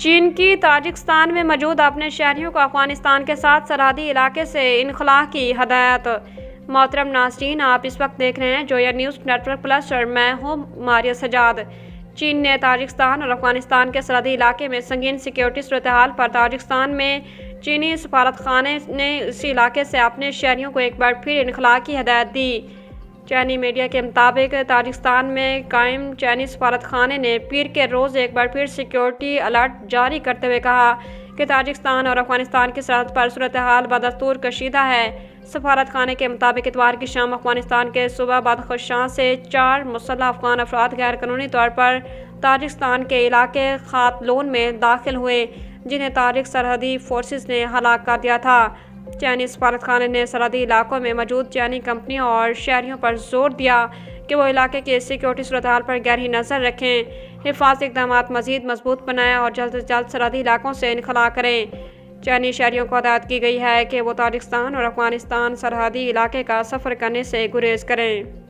چین کی تاجکستان میں موجود اپنے شہریوں کو افغانستان کے ساتھ سرحدی علاقے سے انخلاء کی ہدایت۔ محترم ناظرین، آپ اس وقت دیکھ رہے ہیں جویا نیوز نیٹ ورک پلس اور میں ہوں ماریہ سجاد۔ چین نے تاجکستان اور افغانستان کے سرحدی علاقے میں سنگین سیکیورٹی صورتحال پر تاجکستان میں چینی سفارت خانے نے اسی علاقے سے اپنے شہریوں کو ایک بار پھر انخلاء کی ہدایت دی۔ چینی میڈیا کے مطابق تاجکستان میں قائم چینی سفارت خانے نے پیر کے روز ایک بار پھر سیکیورٹی الرٹ جاری کرتے ہوئے کہا کہ تاجکستان اور افغانستان کی سرحد پر صورتحال بدستور کشیدہ ہے۔ سفارت خانے کے مطابق اتوار کی شام افغانستان کے صوبہ بدخشاں سے 4 مسلح افغان افراد غیر قانونی طور پر تاجکستان کے علاقے خاتلون میں داخل ہوئے، جنہیں تاجک سرحدی فورسز نے ہلاک کر دیا تھا۔ چینی سفارت خانے نے سرحدی علاقوں میں موجود چینی کمپنیوں اور شہریوں پر زور دیا کہ وہ علاقے کی سیکیورٹی صورتحال پر گہری نظر رکھیں، حفاظتی اقدامات مزید مضبوط بنائیں اور جلد از جلد سرحدی علاقوں سے انخلاء کریں۔ چینی شہریوں کو ہدایت کی گئی ہے کہ وہ تاجکستان اور افغانستان سرحدی علاقے کا سفر کرنے سے گریز کریں۔